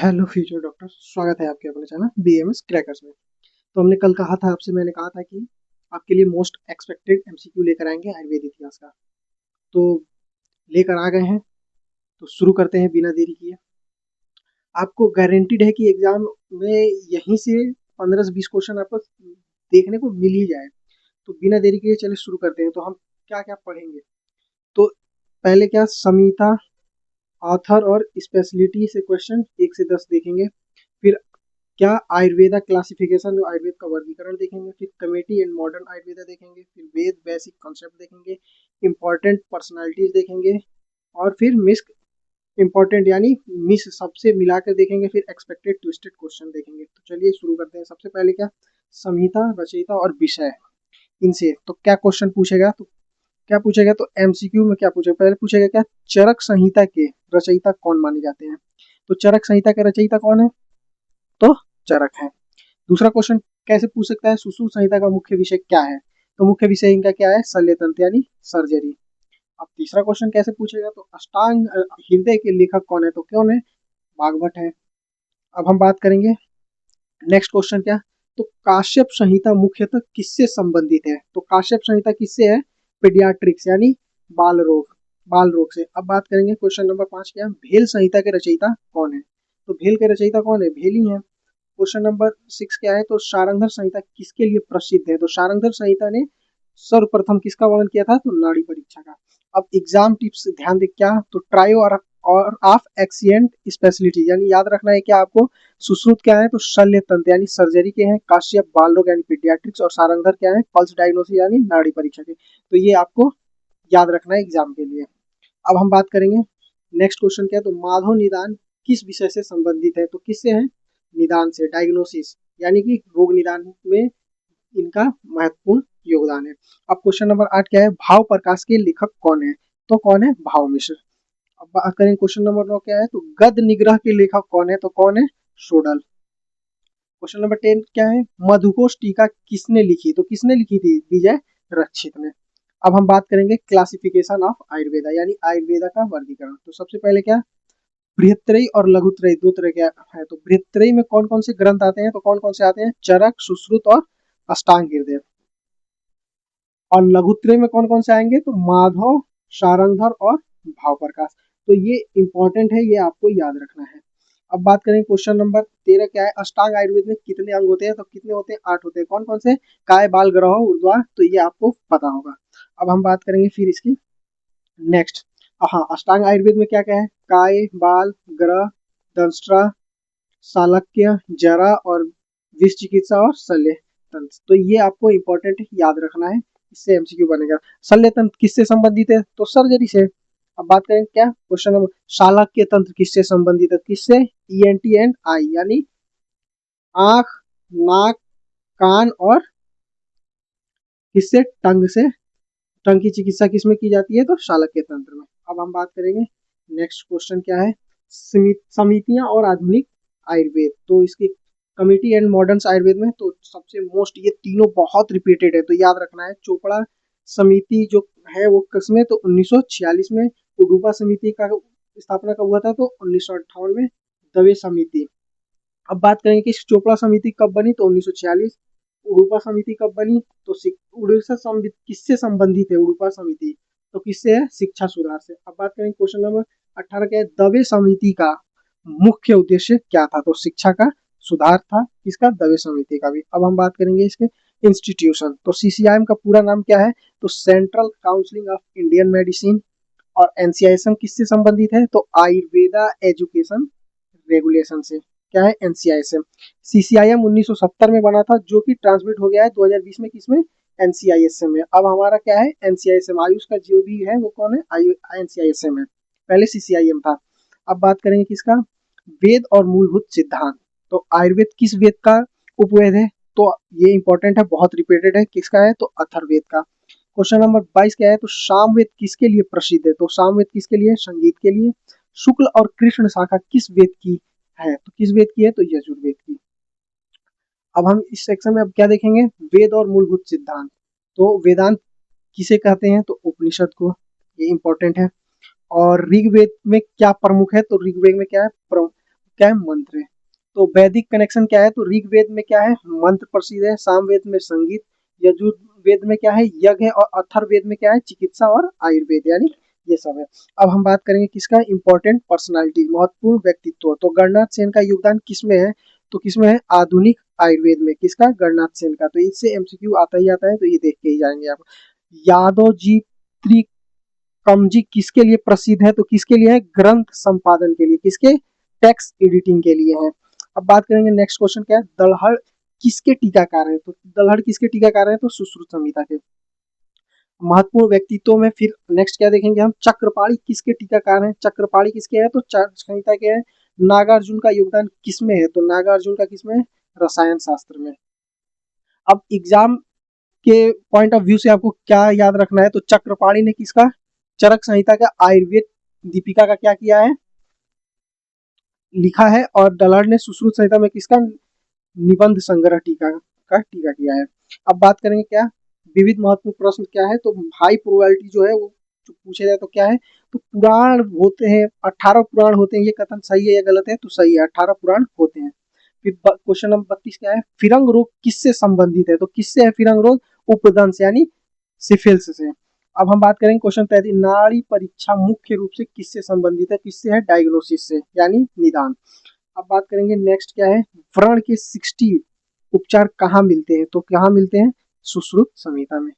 Hello future doctor, स्वागत है आपके अपने चैनल बीएमएस क्रैकर्स में। तो हमने कल कहा था आपसे, मैंने कहा था कि आपके लिए मोस्ट एक्सपेक्टेड एमसीक्यू लेकर आएंगे आयुर्वेद इतिहास का। तो लेकर आ गए हैं, तो शुरू करते हैं बिना देरी किए। आपको गारंटीड है कि एग्जाम में यहीं से 15 से 20 क्वेश्चन आपको देखने को मिल ही जाए। तो बिना देरी किए चलिए शुरू करते हैं। तो हम क्या क्या पढ़ेंगे, तो पहले क्या, संहिता, ऑथर और स्पेशलिटी से क्वेश्चन 1 से 10 देखेंगे। फिर क्या, आयुर्वेदा क्लासिफिकेशन, जो आयुर्वेद का वर्गीकरण देखेंगे। फिर कमेटी एंड मॉडर्न आयुर्वेदा देखेंगे। फिर वेद बेसिक कॉन्सेप्ट देखेंगे। इंपॉर्टेंट पर्सनालिटीज देखेंगे। और फिर मिस इंपॉर्टेंट यानी मिस सबसे मिलाकर देखेंगे। फिर एक्सपेक्टेड ट्विस्टेड क्वेश्चन देखेंगे। तो चलिए शुरू करते हैं। सबसे पहले क्या, संहिता, रचयिता और विषय, इनसे तो क्या क्वेश्चन पूछेगा। तो क्या पूछेगा, तो एमसीक्यू में क्या पूछेगा, पहले पूछेगा क्या, चरक संहिता के रचयिता कौन माने जाते हैं। तो चरक संहिता के रचयिता कौन है, तो चरक है। दूसरा क्वेश्चन कैसे पूछ सकता है, सुश्रुत संहिता का मुख्य विषय क्या है। तो मुख्य विषय इनका क्या है, शल्य तंत्र यानी सर्जरी। अब तीसरा क्वेश्चन कैसे पूछेगा, तो अष्टांग हृदय के लेखक कौन है, तो कौन है, भागवत है। अब हम बात करेंगे नेक्स्ट क्वेश्चन क्या, तो काश्यप संहिता मुख्यतः किससे संबंधित है। तो काश्यप संहिता किससे है, पीडियाट्रिक्स यानी बाल रोग से। अब बात करेंगे क्वेश्चन नंबर 5 क्या, भेल संहिता के रचयिता कौन है। तो भेल के रचयिता कौन है, भेल ही है। क्वेश्चन नंबर 6 क्या है, तो शारंगधर संहिता किसके लिए प्रसिद्ध है। तो शारंगधर संहिता ने सर्वप्रथम किसका वर्णन किया था, तो नाड़ी परीक्षा का। अब एग्जाम टिप्स ध्यान दे क्या, तो ट्रायो और ऑफ एक्सीडेंट स्पेशलिटी यानी याद रखना है क्या आपको। सुश्रुत क्या है, तो शल्य तंत्र यानी सर्जरी के हैं। काश्यप बाल रोग यानी पीडियाट्रिक्स। और सारंगधर क्या है, पल्स डायग्नोसिस यानी नाड़ी परीक्षा के। तो ये आपको याद रखना है एग्जाम के लिए। अब हम बात करेंगे नेक्स्ट क्वेश्चन क्या है, तो माधव निदान किस विषय से संबंधित है। तो किससे है, निदान से, डायग्नोसिस यानी कि रोग निदान में इनका महत्वपूर्ण योगदान है। अब क्वेश्चन नंबर 8 क्या है, भाव प्रकाश के लेखक कौन है। तो कौन है, भाव मिश्र। अब बात करें क्वेश्चन नंबर 9 क्या है, तो गद निग्रह के लेखक कौन है। तो कौन है, शोडल। क्वेश्चन नंबर 10 क्या है, मधुकोश टीका किसने लिखी। तो किसने लिखी थी, विजय रक्षित ने। अब हम बात करेंगे क्लासिफिकेशन ऑफ आयुर्वेदा यानी आयुर्वेदा का वर्गीकरण। तो सबसे पहले क्या, बृहत्त्रयी और लघुत्रयी दो तरह के है। तो बृहत्त्रयी में कौन कौन से ग्रंथ आते हैं, तो कौन कौन से आते हैं, चरक, सुश्रुत और अष्टांग हृदय। और लघुत्रय में कौन कौन से आएंगे, तो माधव, शारंगधर और भाव प्रकाश। तो ये इंपॉर्टेंट है, ये आपको याद रखना है। अब बात करें क्वेश्चन नंबर 13 क्या है, अष्टांग आयुर्वेद में कितने अंग होते हैं। तो कितने होते हैं, 8 होते हैं। कौन कौन से, काय, बाल, ग्रह, ऊर्ध्वा। तो ये आपको पता होगा। अब हम बात करेंगे फिर इसकी नेक्स्ट। हाँ, अष्टांग आयुर्वेद में क्या क्या है, काय, बाल, ग्रह, दंष्ट्रा, शालक्य, जरा और विष चिकित्सा और शल्य तंत्र। तो ये आपको इंपॉर्टेंट याद रखना है, इससे एमसीक्यू बनेगा। शल्य तंत्र किससे संबंधित है, तो सर्जरी से। अब बात करें क्या, क्वेश्चन नंबर, शालक्य तंत्र किससे संबंधित है, किससे, ईएनटी एंड आई यानी आंख, नाक, कान और किससे, टंग से। टंग की चिकित्सा किसमें की जाती है, तो शालक्य तंत्र में। अब हम बात करेंगे नेक्स्ट क्वेश्चन क्या है, समितियां और आधुनिक आयुर्वेद। तो इसकी कमिटी एंड मॉडर्न आयुर्वेद में तो सबसे मोस्ट, ये तीनों बहुत रिपीटेड है, तो याद रखना है। चोपड़ा समिति जो है वो किसमें, तो 1946 में। उडुपा समिति का स्थापना कब हुआ था, तो 1958 में, दवे समिति। अब बात करेंगे कि चोपड़ा समिति कब बनी, तो 1946। उडुपा समिति कब बनी, तो उड़ीसा समिति किससे संबंधित है, उडुपा समिति तो किससे है, शिक्षा सुधार से। अब बात करेंगे क्वेश्चन नंबर 18 क्या है, दवे समिति का मुख्य उद्देश्य क्या था, तो शिक्षा का सुधार था, किसका, दवे समिति का भी। अब हम बात करेंगे इसके इंस्टीट्यूशन। तो सीसीआईएम का पूरा नाम क्या है, तो central counselling of Indian medicine. और एनसीआईएसएम किससे संबंधित है, तो आयुर्वेदा एजुकेशन रेगुलेशन से। क्या है, एनसीआईएसएम। सीसीआईएम 1970 में बना था, जो कि ट्रांसमिट हो गया है 2020 में, किसमें, एनसीआईएसएम में। अब हमारा क्या है, एनसीआईएसएम, आयुष का जो भी है वो कौन है, एनसीआईएसएम है, पहले सीसीआईएम था। अब बात करेंगे किसका, वेद और मूलभूत सिद्धांत। तो आयुर्वेद किस वेद का उपवेद है, तो ये इंपॉर्टेंट है, बहुत रिपीटेड है, किसका है, तो अथर्ववेद का। क्वेश्चन नंबर 22 क्या है, तो सामवेद किसके लिए प्रसिद्ध है। तो सामवेद किसके लिए, संगीत के लिए। शुक्ल और कृष्ण शाखा किस वेद की है, तो किस वेद की है, तो यजुर्वेद की। अब हम इस सेक्शन में अब क्या देखेंगे, वेद और मूलभूत सिद्धांत। तो वेदांत किसे कहते हैं, तो उपनिषद को, ये इंपॉर्टेंट है। और ऋग्वेद में क्या प्रमुख है, तो ऋग्वेद में क्या है, क्या है, मंत्र है। तो वैदिक कनेक्शन क्या है, तो ऋग्वेद में क्या है, मंत्र प्रसिद्ध है, सामवेद में संगीत, यजुर्वेद में क्या है, यज्ञ है, और अथर्ववेद में क्या है, चिकित्सा और आयुर्वेद, यानी ये सब है। अब हम बात करेंगे किसका, इंपॉर्टेंट पर्सनालिटी, महत्वपूर्ण व्यक्तित्व। तो गणनाथ सेन का योगदान किसमें है, तो किसमें है, आधुनिक आयुर्वेद में। किसका, गणनाथ सेन का। तो इससे एमसीक्यू आता ही आता है, तो ये देख के ही जाएंगे आप। यादव जी त्रिकमजी किसके लिए प्रसिद्ध है, तो किसके लिए है, ग्रंथ संपादन के लिए। किसके, टेक्स्ट एडिटिंग के लिए है। अब बात करेंगे नेक्स्ट क्वेश्चन क्या है, दलहड़ किसके टीकाकार है, तो दलहड़ किसके टीकाकार है, तो सुश्रुत संहिता के। महत्वपूर्ण व्यक्तित्व में फिर नेक्स्ट क्या देखेंगे हम, चक्रपाणी किसके टीकाकार हैं, चक्रपाणी किसके हैं, तो चरक संहिता के हैं। नागार्जुन का योगदान किसमें है, तो नागार्जुन का किसमें है, रसायन शास्त्र में। अब एग्जाम के पॉइंट ऑफ व्यू से आपको क्या याद रखना है, तो चक्रपाणी ने किसका, चरक संहिता का आयुर्वेद दीपिका का क्या किया है, लिखा है, और दलहड़ ने सुश्रुत संहिता में किसका निबंध संग्रह टीका का टीका किया है। अब बात करेंगे क्या, विविध महत्वपूर्ण प्रश्न क्या है, तो हाई प्रोबेबिलिटी जो है वो जो पूछे जाए तो क्या है, तो पुराण होते हैं, 18 पुराण होते हैं, ये कथन सही है या गलत है, तो सही है, 18 पुराण होते हैं। फिर क्वेश्चन नंबर 32 क्या है, फिरंग रोग किससे संबंधित है, तो किससे है फिरंग रोग, उपदंश यानी सिफिल्स से। अब हम बात करेंगे क्वेश्चन 33, नाड़ी परीक्षा मुख्य रूप से किससे संबंधित है, किससे है, डायग्नोसिस से यानी निदान। अब बात करेंगे नेक्स्ट क्या है, व्रण के 60 उपचार कहाँ मिलते हैं, तो कहाँ मिलते हैं, सुश्रुत संहिता में।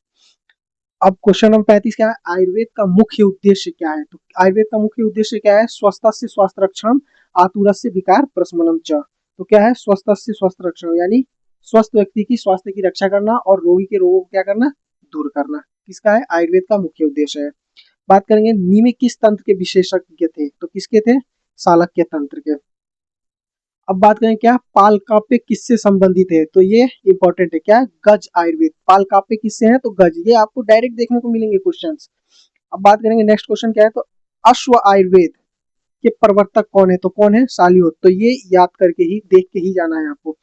अब क्वेश्चन नंबर 35 क्या है, आयुर्वेद का मुख्य उद्देश्य क्या है, तो आयुर्वेद का मुख्य उद्देश्य क्या है, स्वस्थ से स्वास्थ्य रक्षण, आतुरस्य विकार प्रशमनम च। तो क्या है, स्वस्थ से स्वास्थ्य रक्षण यानी स्वस्थ व्यक्ति की स्वास्थ्य की रक्षा करना, और रोगी के रोगों को क्या करना, दूर करना, किसका है, आयुर्वेद का मुख्य उद्देश्य है। बात करेंगे नीम किस तंत्र के विशेषज्ञ थे, तो किसके थे, चाणक्य तंत्र के। अब बात करें क्या, पालकाप्य किससे संबंधित है, तो ये इंपॉर्टेंट है, क्या, गज आयुर्वेद। पालकाप्य किससे है, तो गज, ये आपको डायरेक्ट देखने को मिलेंगे क्वेश्चंस। अब बात करेंगे नेक्स्ट क्वेश्चन क्या है, तो अश्व आयुर्वेद के प्रवर्तक कौन है, तो कौन है, सालिहोत्र। तो ये याद करके ही, देख के ही जाना है आपको।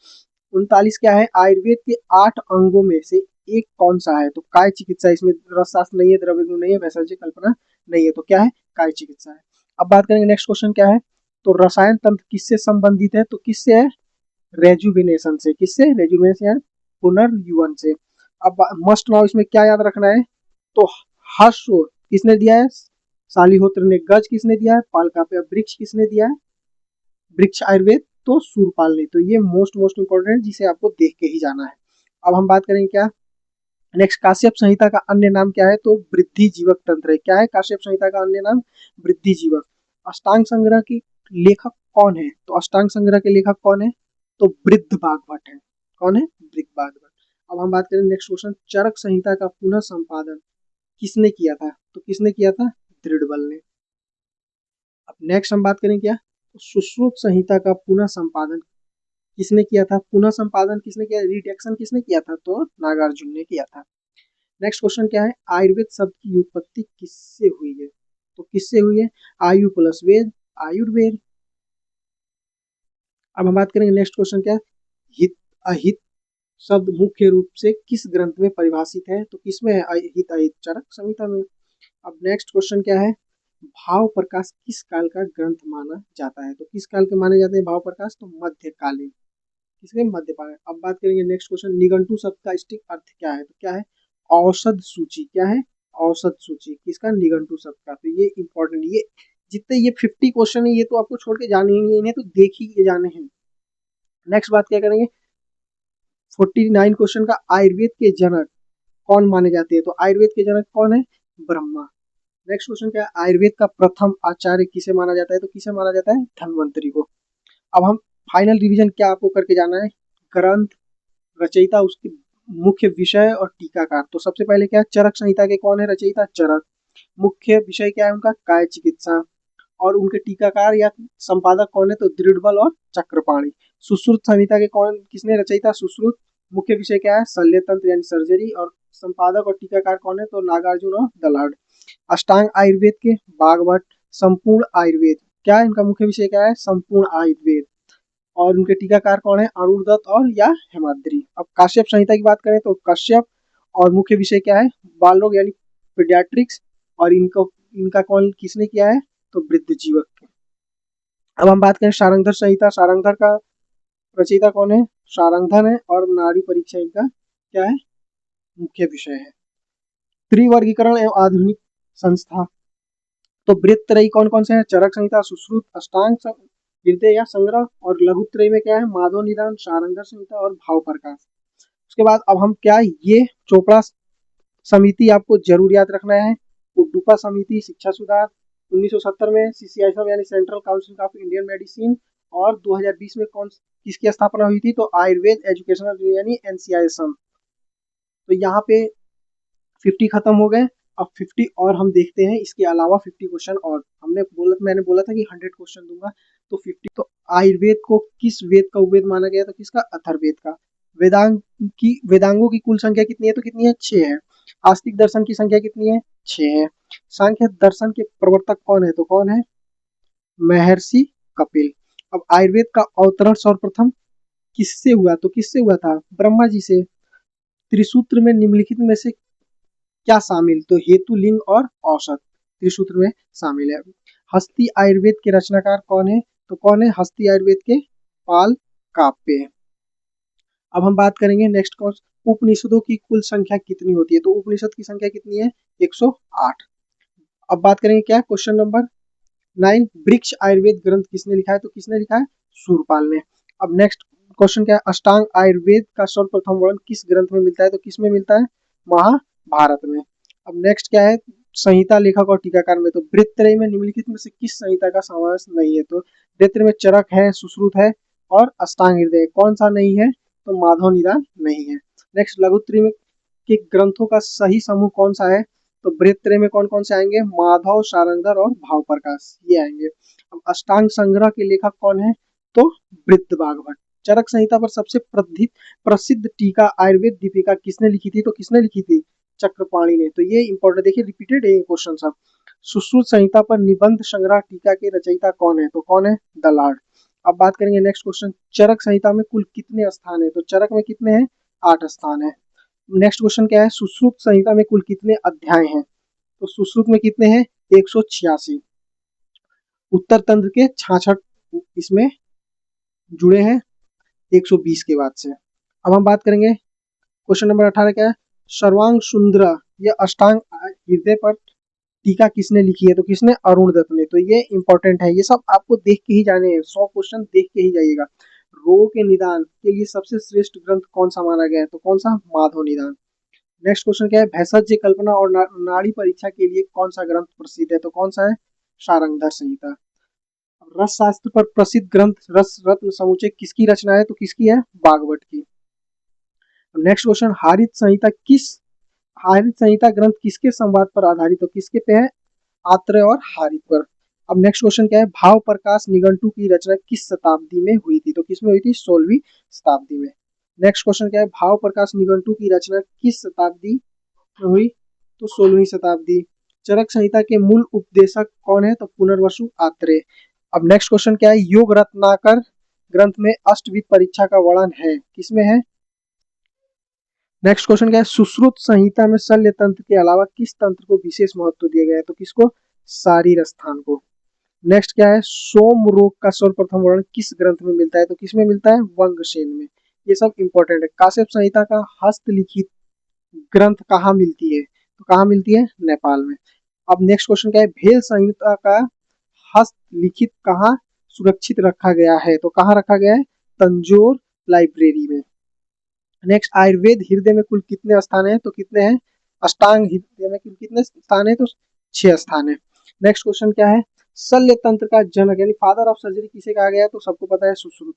39 क्या है, आयुर्वेद के 8 अंगों में से एक कौन सा है, तो काय चिकित्सा, इसमें रसशास्त्र नहीं है, द्रव्य गुण नहीं है, वैसा कल्पना नहीं है, तो क्या है, काय चिकित्सा है। अब बात करेंगे नेक्स्ट क्वेश्चन क्या है, तो रसायन तंत्र किससे संबंधित है, तो किससे है, रेजुविनेशन से। किससे, रेजुविनेशन पुनर्युवन से। अब मस्ट नाउ इसमें क्या याद रखना है, तो हर्ष किसने दिया है, सालिहोत्र ने। गज किसने दिया है, पालकाप्य। वृक्ष किसने दिया है, वृक्ष आयुर्वेद, तो सूरपाल ने। तो ये मोस्ट मोस्ट इंपॉर्टेंट है, जिसे आपको देख के ही जाना है। अब हम बात करेंगे क्या, नेक्स्ट काश्यप संहिता का अन्य नाम क्या है, तो वृद्धि जीवक तंत्र है। क्या है काश्यप संहिता का अन्य नाम, वृद्धि जीवक। अष्टांग संग्रह की लेखक कौन है, तो अष्टांग संग्रह के लेखक कौन है, तो वृद्ध भागवत है। कौन है, वृद्ध भागवत। अब हम बात करें नेक्स्ट क्वेश्चन, चरक संहिता का पुनः संपादन किसने किया था, तो किसने किया था, दृढ़बल ने। अब नेक्स्ट हम बात करें क्या, तो सुश्रुत संहिता का पुनः संपादन किसने किया था, पुनः संपादन किसने किया, रिडेक्शन किसने किया था, तो नागार्जुन ने किया था। नेक्स्ट क्वेश्चन क्या है, आयुर्वेद शब्द की उत्पत्ति किससे हुई है, तो किससे हुई है, आयु प्लस वेद, आयुर्वेद। अब हम बात करेंगे नेक्स्ट क्वेश्चन क्या है, हित अहित शब्द मुख्य रूप से किस ग्रंथ में परिभाषित है, तो किसमें है, हित अहित, चरक संहिता में। अब नेक्स्ट क्वेश्चन क्या है, भाव प्रकाश किस काल का ग्रंथ माना जाता है, तो किस काल के माने जाते हैं भाव प्रकाश, तो मध्यकालीन। किसके, मध्यकालीन। अब बात करेंगे नेक्स्ट क्वेश्चन, निघंटु शब्द का स्टिक अर्थ क्या है, तो क्या है, औषध सूची। क्या है, औषध सूची, किसका, निघंटु शब्द का। तो ये इंपॉर्टेंट, ये जितने ये 50 क्वेश्चन है, ये तो आपको छोड़ के जाने ही नहीं है, इन्हें तो देख ही जाने हैं। नेक्स्ट बात क्या करेंगे, 49 क्वेश्चन का, आयुर्वेद के जनक कौन माने जाते हैं, तो आयुर्वेद के जनक कौन है, ब्रह्मा। नेक्स्ट क्वेश्चन क्या है, आयुर्वेद का प्रथम आचार्य किसे माना जाता है, तो किसे माना जाता है, धन्वंतरी को। अब हम फाइनल रिवीजन क्या आपको करके जाना है, ग्रंथ, रचयिता, उसके मुख्य विषय और टीकाकार। तो सबसे पहले क्या है, चरक संहिता के कौन है रचयिता, चरक। मुख्य विषय क्या है उनका, काय चिकित्सा। और उनके टीकाकार या संपादक कौन है, तो दृढ़बल और चक्रपाणी। सुश्रुत संहिता के कौन, किसने रचयिता, सुश्रुत। मुख्य विषय क्या है, शल्य तंत्र यानी सर्जरी, और संपादक और टीकाकार कौन है, तो नागार्जुन और दलाड। अष्टांग आयुर्वेद के भागवत। संपूर्ण आयुर्वेद, क्या है इनका मुख्य विषय, क्या है, संपूर्ण आयुर्वेद। और उनके टीकाकार कौन है, अरुणदत्त और या हेमाद्री। अब काश्यप संहिता की बात करें तो कश्यप, और मुख्य विषय क्या है, बाल रोग यानी पीडियाट्रिक्स। और इनको, इनका कौन, किसने किया है, तो वृद्ध जीवक। अब हम बात करें शारंगधर संहिता। शारंगधर का रचयिता कौन है? शारंगधर है, और नाड़ी परीक्षा इनका क्या है? मुख्य विषय है। त्रिवर्गीकरण एवं आधुनिक संस्था। तो बृहत्त्रयी कौन कौन से हैं? चरक संहिता, सुश्रुत, अष्टांग, हृदय या संग्रह, और लघुत्रयी में क्या है? माधव निदान, शारंगधर संहिता और भाव प्रकाश। उसके बाद अब हम क्या, ये चोपड़ा समिति आपको जरूर याद रखना है। उड्डुपा समिति शिक्षा सुधार 1970 में, सीसीआईएसएम यानी central council of Indian medicine, और 2020 में कौन किसकी स्थापना हुई थी? तो आयुर्वेद एजुकेशनल यानी एनसीआईएसएम। तो यहाँ पे 50 खत्म हो गए। अब 50 और हम देखते हैं, इसके अलावा 50 क्वेश्चन और मैंने बोला था कि 100 क्वेश्चन दूंगा। तो 50, तो आयुर्वेद को किस वेद का उपवेद माना गया? तो किसका? अथर्ववेद का। वेदांगों की कुल संख्या कितनी है? तो कितनी है? 6 है। आस्तिक दर्शन की संख्या कितनी है? 6 है। सांख्य दर्शन के प्रवर्तक कौन है? तो कौन है? महर्षि कपिल। अब आयुर्वेद का अवतरण सर्वप्रथम किससे हुआ? तो किससे हुआ था? ब्रह्मा जी से। त्रिसूत्र में निम्नलिखित में से क्या शामिल? तो हेतु, लिंग और औषध त्रिसूत्र में शामिल है। हस्ती आयुर्वेद के रचनाकार कौन है? तो कौन है? हस्ती आयुर्वेद के पाल काव्य। अब हम बात करेंगे नेक्स्ट कौन, उपनिषदों की कुल संख्या कितनी होती है? तो उपनिषद की संख्या कितनी है? 108। अब बात करेंगे क्या, क्वेश्चन नंबर 9, वृक्ष आयुर्वेद ग्रंथ किसने लिखा है? तो किसने लिखा है? सूरपाल ने। अब नेक्स्ट क्वेश्चन क्या है, अष्टांग आयुर्वेद का सर्वप्रथम वर्णन किस ग्रंथ में मिलता है? तो किस में मिलता है? महाभारत में। अब नेक्स्ट क्या है, संहिता लेखक और टीकाकार में। तो वृत्तत्रय में निम्नलिखित में से किस संहिता का समावेश नहीं है? तो वृत्तत्रय में चरक है, सुश्रुत है और अष्टांग हृदय। कौन सा नहीं है? तो माधव निदान नहीं है। नेक्स्ट लघुत्रय में के ग्रंथों का सही समूह कौन सा है? तो वृत्तत्रय में कौन कौन से आएंगे? माधव, शारंगधर और भाव प्रकाश, ये आएंगे। अब अष्टांग संग्रह के लेखक कौन है? तो वृद्धबाग भट्ट। चरक संहिता पर सबसे प्रसिद्ध टीका आयुर्वेद दीपिका किसने लिखी थी? तो किसने लिखी थी? चक्रपाणी ने। तो ये इंपॉर्टेंट, देखिए रिपीटेड है ये क्वेश्चन सब। सुश्रुत संहिता पर निबंध संग्रह टीका के रचयिता कौन है? तो कौन है? दलाड। अब बात करेंगे नेक्स्ट क्वेश्चन, चरक संहिता में कुल कितने स्थान है? तो चरक में कितने हैं? 8 स्थान है। नेक्स्ट क्वेश्चन क्या है, सुश्रुत संहिता में कुल कितने अध्याय हैं? तो सुश्रुत में कितने हैं? 186। उत्तर तंत्र के 66 इसमें जुड़े हैं 120 के बाद से। अब हम बात करेंगे क्वेश्चन नंबर 18 क्या है, सर्वांग सुंदर या अष्टांग हृदय पर टीका किसने लिखी है? तो किसने? अरुण दत्त ने। तो ये इंपॉर्टेंट है, ये सब आपको देख के ही जाने हैं, 100 क्वेश्चन देख के ही जाइएगा। रोग के निदान के लिए सबसे श्रेष्ठ ग्रंथ कौन सा माना गया है? तो कौन सा? माधव निदान। नेक्स्ट क्वेश्चन क्या है, भेषज कल्पना और नाड़ी परीक्षा के लिए कौन सा ग्रंथ प्रसिद्ध है? तो कौन सा है? शारंगधर संहिता। रस शास्त्र पर प्रसिद्ध ग्रंथ रस रत्न समुच्चय किसकी रचना है? तो किसकी है? बागवट की। नेक्स्ट क्वेश्चन, हारित संहिता ग्रंथ किसके संवाद पर आधारित? तो किसके पे है? आत्रेय और हारित पर। अब नेक्स्ट क्वेश्चन क्या है, भाव प्रकाश निघंटु की रचना किस शताब्दी में हुई थी? तो किसमें हुई थी? 16वीं शताब्दी में। नेक्स्ट क्वेश्चन क्या है, भाव प्रकाश निघंटु की रचना किस शताब्दी में हुई? तो 16वीं शताब्दी। चरक संहिता के मूल उपदेशक कौन है? तो पुनर्वसु आत्रेय। अब नेक्स्ट क्वेश्चन क्या है, योग रत्नाकर ग्रंथ में अष्टविध परीक्षा का वर्णन है, किसमें है? नेक्स्ट क्वेश्चन क्या है, सुश्रुत संहिता में शल्य तंत्र के अलावा किस तंत्र को विशेष महत्व दिया गया है? तो किसको? शारीर स्थान को। नेक्स्ट क्या है, सोम रोग का सर्वप्रथम वर्णन किस ग्रंथ में मिलता है? तो किसमें मिलता है? वंगसेन में। ये सब इंपॉर्टेंट है। काश्यप संहिता का हस्तलिखित ग्रंथ कहाँ मिलती है? तो कहाँ मिलती है? नेपाल में। अब नेक्स्ट क्वेश्चन क्या है, भेल संहिता का हस्तलिखित कहाँ सुरक्षित रखा गया है? तो कहाँ रखा गया है? तंजौर लाइब्रेरी में। नेक्स्ट, आयुर्वेद हृदय में कुल कितने स्थान है? तो कितने हैं? अष्टांग हृदय में कुल कितने स्थान है? तो 6 स्थान है। नेक्स्ट क्वेश्चन क्या है, शल्य तंत्र का जनक यानी फादर ऑफ सर्जरी किसे कहा गया है? तो सबको पता है, सुश्रुत।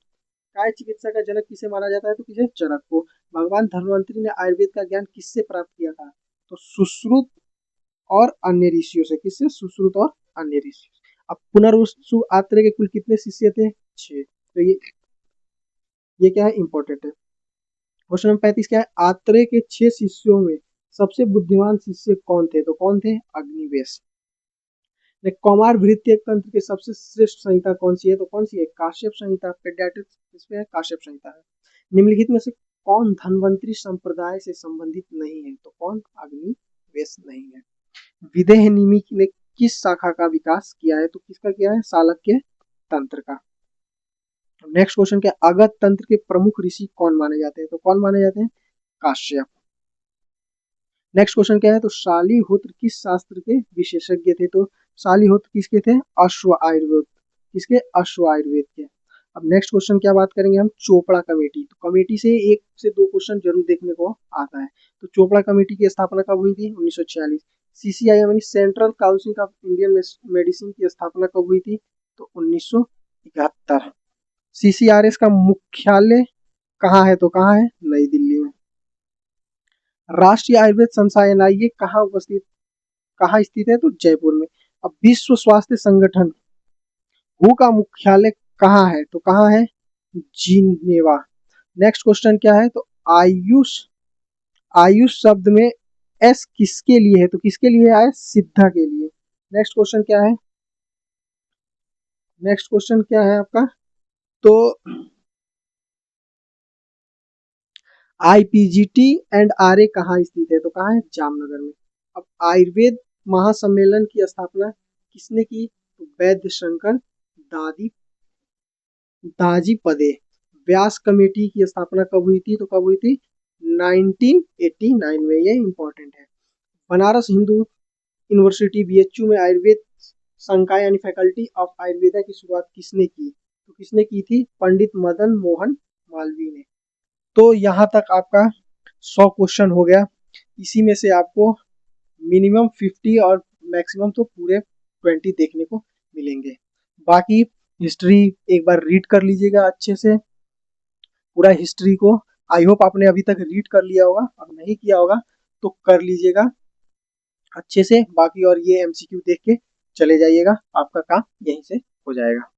काय चिकित्सा का जनक किसे माना जाता है? तो किसे? चरक को। भगवान धन्वंतरी ने आयुर्वेद का ज्ञान किससे प्राप्त किया था? तो सुश्रुत और अन्य ऋषियों से। किससे? सुश्रुत और अन्य ऋषि। अब पुनर्वसु आत्रेय के कुल कितने शिष्य थे? 6। तो ये क्या है? इंपॉर्टेंट है। क्वेश्चन नंबर 35 क्या है, आत्रेय के 6 शिष्यों में सबसे बुद्धिमान शिष्य कौन थे? तो कौन थे? अग्निवेश। कौमार वृत्तीय तंत्र के सबसे श्रेष्ठ संहिता कौन सी है? तो कौन सी है? काश्यप संहिता। पेडियाट्रिक्स इसमें है, काश्यप संहिता है। निम्नलिखित में से कौन धन्वंतरी संप्रदाय से संबंधित नहीं है? तो कौन? अग्निवेश नहीं है। विदेह निमि ने किस शाखा का विकास किया है? तो किसका किया है? शालक्य तंत्र का। नेक्स्ट क्वेश्चन क्या है, अगध तंत्र के प्रमुख ऋषि कौन माने जाते हैं, तो कौन माने जाते हैं, काश्यप। नेक्स्ट क्वेश्चन क्या है, तो शालिहोत्र किस शास्त्र के विशेषज्ञ थे, तो शालिहोत्र किसके थे, अश्व आयुर्वेद, किसके, अश्व आयुर्वेद के। अब नेक्स्ट क्वेश्चन क्या बात करेंगे हम, चोपड़ा कमेटी। तो कमेटी से एक से दो क्वेश्चन जरूर देखने को आता है। तो चोपड़ा कमेटी की स्थापना कब हुई थी, 1946। सीसीआई यानी central council of Indian medicine की स्थापना कब हुई थी, तो 1971। सीसीआरएस का मुख्यालय कहाँ है, तो कहाँ है, नई दिल्ली में। राष्ट्रीय आयुर्वेद संस्थान ये कहाँ स्थित है, तो जयपुर में। अब विश्व स्वास्थ्य संगठन हु का मुख्यालय कहाँ है, तो कहाँ है, जिनेवा। नेक्स्ट क्वेश्चन क्या है, तो आयुष, आयुष शब्द में एस किसके लिए है, तो किसके लिए आया, सिद्धा के लिए। नेक्स्ट क्वेश्चन क्या है, नेक्स्ट क्वेश्चन क्या है आपका, तो आईपीजीटी एंड आरए कहाँ स्थित है, तो कहाँ है, जामनगर में। अब आयुर्वेद महासम्मेलन की स्थापना किसने की, तो वैद्य शंकर दादी दाजी पदे। व्यास कमेटी की स्थापना कब हुई थी, तो कब हुई थी, 1989 में, ये इंपॉर्टेंट है। बनारस हिंदू यूनिवर्सिटी बीएचयू में आयुर्वेद संकाय यानी फैकल्टी ऑफ आयुर्वेदा की शुरुआत किसने की, तो किसने की थी, पंडित मदन मोहन मालवीय ने। तो यहाँ तक आपका 100 क्वेश्चन हो गया। इसी में से आपको मिनिमम 50 और मैक्सिमम तो पूरे 20 देखने को मिलेंगे। बाकी हिस्ट्री एक बार रीड कर लीजिएगा अच्छे से, पूरा हिस्ट्री को। आई होप आपने अभी तक रीड कर लिया होगा, अब नहीं किया होगा तो कर लीजिएगा अच्छे से। बाकी और ये एमसीक्यू देख के चले जाइएगा, आपका काम यहीं से हो जाएगा।